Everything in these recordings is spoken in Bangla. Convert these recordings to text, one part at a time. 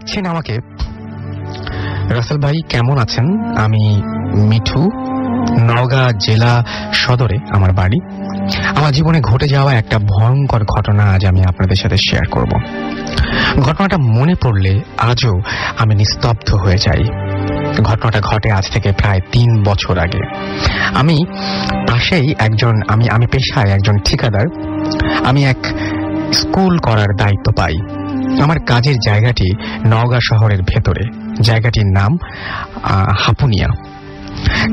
লিখছেন আমাকে, রাসেল ভাই কেমন আছেন? আমি মিঠু, নওগাঁ জেলা সদরে আমার বাড়ি। আমার জীবনে ঘটে যাওয়া একটা ভয়ঙ্কর ঘটনা আজ আমি আপনাদের সাথে শেয়ার করব। ঘটনাটা মনে পড়লে আজও আমি নিস্তব্ধ হয়ে যাই। ঘটনাটা ঘটে আজ থেকে প্রায় 3 বছর আগে। আমি পাশেই আমি পেশায় একজন ঠিকাদার। আমি এক স্কুল করার দায়িত্ব পাই। আমার কাজের জায়গাটি নওগাঁ শহরের ভেতরে। জায়গাটির নাম হাপুনিয়া।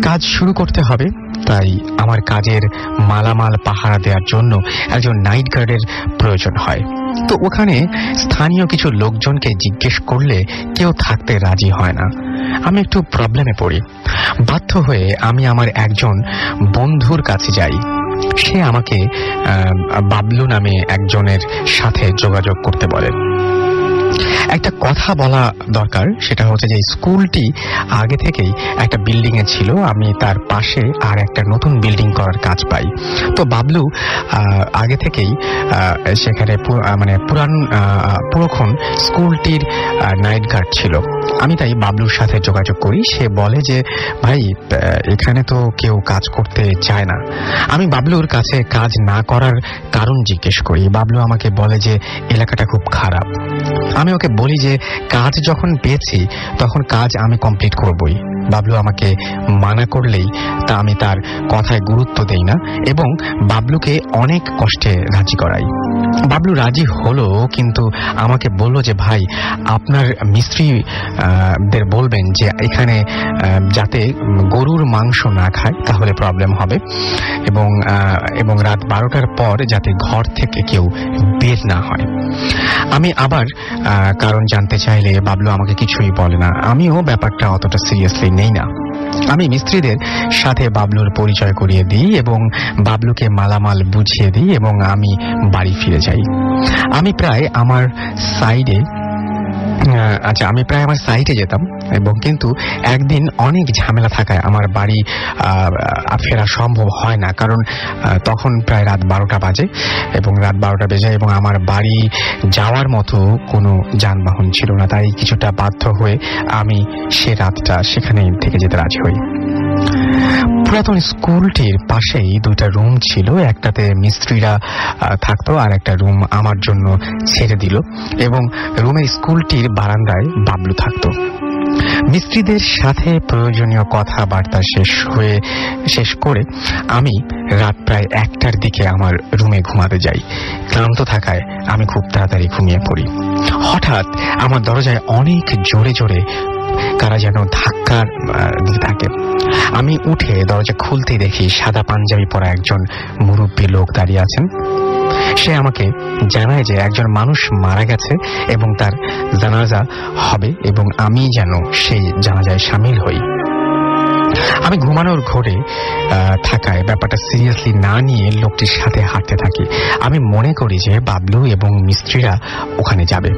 কাজ শুরু করতে হবে, তাই আমার কাজের মালামাল পাহারা দেওয়ার জন্য একজন নাইট গার্ডের প্রয়োজন হয়। তো ওখানে স্থানীয় কিছু লোকজনকে জিজ্ঞেস করলে কেউ থাকতে রাজি হয় না। আমি একটু প্রবলেমে পড়ি। বাধ্য হয়ে আমি আমার একজন বন্ধুর কাছে যাই। সে আমাকে বাবলু নামে একজনের সাথে যোগাযোগ করতে বলে। একটা কথা বলা দরকার, সেটা হচ্ছে যে স্কুলটি আগে থেকেই একটা বিল্ডিং এ ছিল। আমি তার পাশে আর একটা নতুন বিল্ডিং করার কাজ পাই। তো বাবলু আগে থেকেই সেখানে পুরোক্ষণ স্কুলটির নাইট গার্ড ছিল। আমি তাই বাবলুর সাথে যোগাযোগ করি। সে বলে যে ভাই, এখানে তো কেউ কাজ করতে চায় না। আমি বাবলুর কাছে কাজ না করার কারণ জিজ্ঞেস করি। বাবলু আমাকে বলে যে এলাকাটা খুব খারাপ। আমি ওকে বলি যে কাজ যখন পেয়েছি তখন কাজ আমি কমপ্লিট করবই। বাবলু আমাকে মানা করলেই তা আমি তার কথায় গুরুত্ব দেই না এবং বাবলুকে অনেক কষ্টে রাজি করাই। বাবলু রাজি হলো, কিন্তু আমাকে বলল যে ভাই, আপনার মিস্ত্রিদের বলবেন যে এখানে যাতে গরুর মাংস না খায়, তাহলে প্রবলেম হবে, এবং রাত 12টার পর যাতে ঘর থেকে কেউ বের না হয়। আমি আবার কারণ জানতে চাইলে বাবলু আমাকে কিছুই বলে না। আমিও ব্যাপারটা অতটা সিরিয়াসলি নেই না। আমি মিস্ত্রিদের সাথে বাবলুর পরিচয় করিয়ে দিই এবং বাবলুকে মালামাল বুঝিয়ে দিই এবং আমি বাড়ি ফিরে যাই। আমি প্রায় আমার সাইটে যেতাম, এবং কিন্তু একদিন অনেক ঝামেলা থাকায় আমার বাড়ি ফেরা সম্ভব হয় না। কারণ তখন প্রায় রাত 12টা বাজে এবং আমার বাড়ি যাওয়ার মতো কোনো যানবাহন ছিল না। তাই কিছুটা বাধ্য হয়ে আমি সে রাতটা সেখানে থেকে যেতে রাজি হই। পুরাতন স্কুলটির পাশেই 2টা রুম ছিল। একটাতে মিস্ত্রিরা থাকতো আর একটা রুম আমার জন্য ছেড়ে দিল, এবং রুমের স্কুলটির বারান্দায় বাবলু থাকতো। মিস্ত্রিদের সাথে প্রয়োজনীয় কথাবার্তা শেষ করে আমি রাত প্রায় 1টার দিকে আমার রুমে ঘুমাতে যাই। ক্লান্ত থাকায় আমি খুব তাড়াতাড়ি ঘুমিয়ে পড়ি। হঠাৎ আমার দরজায় অনেক জোরে জোরে কারা যেন ধাক্কা দিতে থাকে। আমি উঠে দরজা খুলতে দেখি সাদা পাঞ্জাবি পরা একজন মুরব্বী লোক দাঁড়িয়ে আছেন। সে আমাকে জানায় যে একজন মানুষ মারা গেছে এবং তার জানাজা হবে, এবং আমি যেন সেই জানাজায় সামিল হই। আমি ঘুমানোর ঘরে থাকায় ব্যাপারটা সিরিয়াসলি না নিয়ে লোকটির সাথে হাঁটতে থাকি। আমি মনে করি যে বাবলু এবং মিস্ত্রিরা ওখানে যাবে।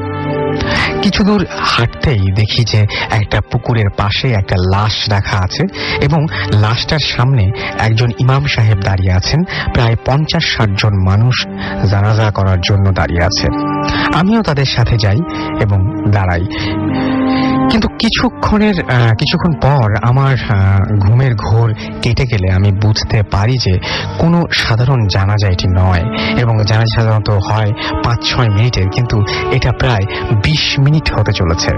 কিছু দূর হাঁটতেই দেখি যে একটা পুকুরের পাশে একটা লাশ রাখা আছে এবং লাশটার সামনে একজন ইমাম সাহেব দাঁড়িয়ে আছেন। প্রায় 50-60 জন মানুষ জানাজা করার জন্য দাঁড়িয়ে আছে। আমিও তাদের সাথে যাই এবং দাঁড়াই। কিন্তু কিছুক্ষণ পর আমার ঘুমের ঘোর কেটে গেলে আমি বুঝতে পারি যে কোনো সাধারণ জানাজা এটি নয়, এবং জানাজা সাধারণত হয় 5-6 মিনিটের, কিন্তু এটা প্রায় 20 মিনিট হতে চলেছে।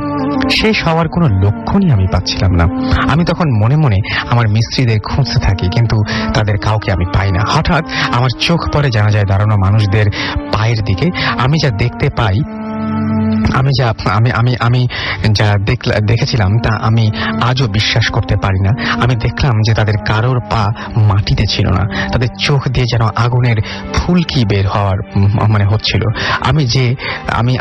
শেষ হওয়ার কোনো লক্ষণই আমি পাচ্ছিলাম না। আমি তখন মনে মনে আমার মিস্ত্রিদের খুঁজতে থাকি, কিন্তু তাদের কাউকে আমি পাই না। হঠাৎ আমার চোখ পড়ে জানাজায় দাঁড়ানো মানুষদের পায়ের দিকে। আমি যা দেখতে পাই, আমি যা দেখেছিলাম তা আমি আজও বিশ্বাস করতে পারি না। আমি দেখলাম যে তাদের কারোর পা মাটিতে ছিল না। তাদের চোখ দিয়ে যেন আগুনের ফুলকি বের হওয়ার হচ্ছিল।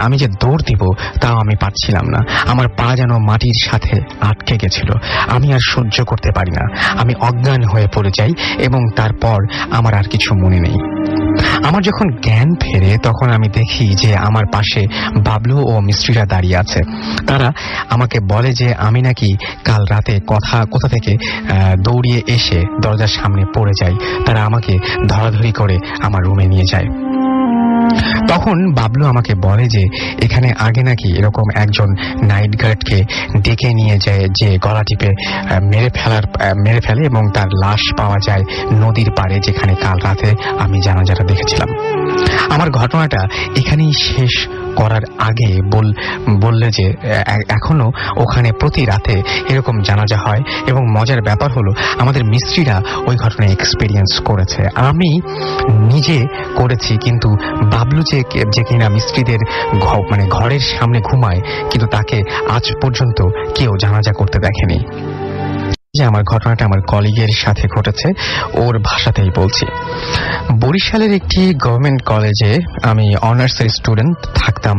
আমি যে দৌড় দিব তাও আমি পারছিলাম না। আমার পা যেন মাটির সাথে আটকে গেছিল। আমি আর সহ্য করতে পারি না। আমি অজ্ঞান হয়ে পড়ে যাই এবং তারপর আমার আর কিছু মনে নেই। আমার যখন জ্ঞান ফেরে তখন আমি দেখি যে আমার পাশে বাবলু ও মিস্ত্রিরা দাঁড়িয়ে আছে। তারা আমাকে বলে যে আমি নাকি কাল রাতে কোথা থেকে দৌড়িয়ে এসে দরজার সামনে পড়ে যাই। তারা আমাকে ধরাধরি করে আমার রুমে নিয়ে যায়। তখন বাবলু আমাকে বলে যে এখানে আগে নাকি এরকম একজন নাইট গার্ডকে ডেকে নিয়ে যায়, যে গলা টিপে মেরে ফেলে এবং তার লাশ পাওয়া যায় নদীর পাড়ে, যেখানে কাল রাতে আমি জানাজাটা দেখেছিলাম। আমার ঘটনাটা এখানেই শেষ করার আগে বললে যে এখনো ওখানে প্রতি রাতে এরকম জানাজা হয়, এবং মজার ব্যাপার হলো আমাদের মিস্ত্রিরা ওই ঘটনা এক্সপেরিয়েন্স করেছে। আমি নিজে করেছি, কিন্তু বাবলু যে কিনা মিস্ত্রিদের ঘরের সামনে ঘুমায়, কিন্তু তাকে আজ পর্যন্ত কেউ জানাজা করতে দেখেনি। যে আমার ঘটনাটা আমার কলিগের সাথে ঘটেছে, ওর ভাষাতেই বলছি। বরিশালের একটি গভর্নমেন্ট কলেজে আমি অনার্সের স্টুডেন্ট, থাকতাম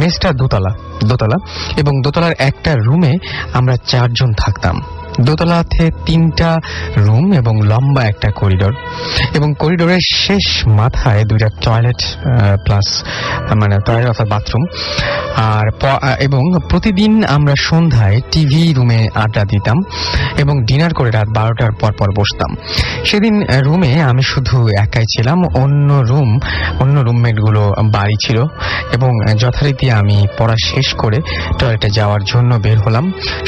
মেসটা দোতলা, এবং দোতলার একটা রুমে আমরা 4 জন থাকতাম। দোতলাতে 3টা রুম এবং লম্বা একটা করিডোর, এবং করিডোরের শেষ মাথায় 2টা টয়লেট প্লাস টয়লেট অর্থাৎ বাথরুম। এবং প্রতিদিন আমরা সন্ধ্যায় টিভি রুমে আড্ডা দিতাম এবং ডিনার করে রাত 12টার পর বসতাম। সেদিন রুমে আমি শুধু একাই ছিলাম, অন্য রুমমেটগুলো বাড়ি ছিল, এবং যথারীতি আমি পড়া শেষ করে টয়লেটে যাওয়ার জন্য বের হলাম।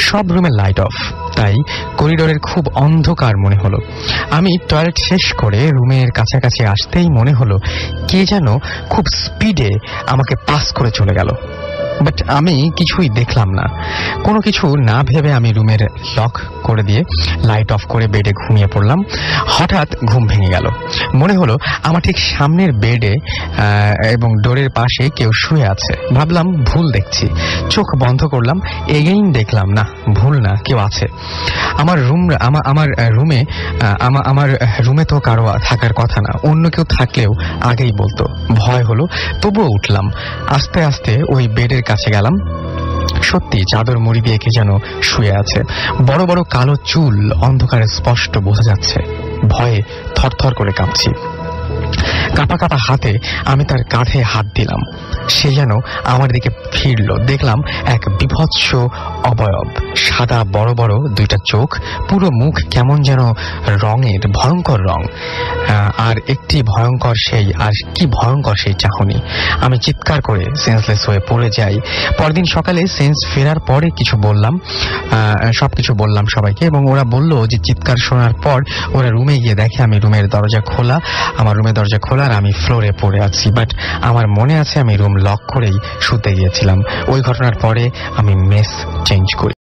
সব রুমে লাইট অফ, তাই করিডোরের খুব অন্ধকার মনে হলো। আমি টয়লেট শেষ করে রুমের কাছাকাছি আসতেই মনে হলো কে যেন খুব স্পিডে আমাকে পাস করে চলে গেল, বাট আমি কিছুই দেখলাম না। কোনো কিছু না ভেবে আমি রুমের লক করে দিয়ে লাইট অফ করে বেডে ঘুমিয়ে পড়লাম। হঠাৎ ঘুম ভেঙে গেল, মনে হলো আমার ঠিক সামনের বেডে এবং ডোরের পাশে কেউ শুয়ে আছে। ভাবলাম ভুল দেখছি, চোখ বন্ধ করলাম, এগেইন দেখলাম না, ভুল না, কেউ আছে। আমার রুমে তো কারো থাকার কথা না, অন্য কেউ থাকলেও আগেই বলতো। ভয় হলো, তবুও উঠলাম। আস্তে আস্তে ওই বেডের কাছে গেলাম। সত্যি চাদর মুড়ি দিয়ে কে যেন শুয়ে আছে, বড় বড় কালো চুল, অন্ধকারে স্পষ্ট বোঝা যাচ্ছে। ভয়ে থরথর করে কাঁপছি। কাঁপা হাতে আমি তার কাঁধে হাত দিলাম। সে যেন আমার দিকে ফিরল। দেখলাম এক বিভৎস অবয়ব, সাদা বড় বড় 2টা চোখ, পুরো মুখ কেমন যেন রঙের, ভয়ঙ্কর রং, আর কি ভয়ঙ্কর সেই চাহনি। আমি চিৎকার করে সেন্সলেস হয়ে পড়ে যাই। পরদিন সকালে সেন্স ফেরার পরে সবকিছু বললাম সবাইকে, এবং ওরা বলল যে চিৎকার শোনার পর ওরা রুমে গিয়ে দেখে আমার রুমের দরজা খোলা আর আমি ফ্লোরে পড়ে আছি। বাট আমার মনে আছে আমি রুম লক করেই শুতে গিয়েছিলাম। ওই ঘটনার পরে আমি মেস চেঞ্জ করি।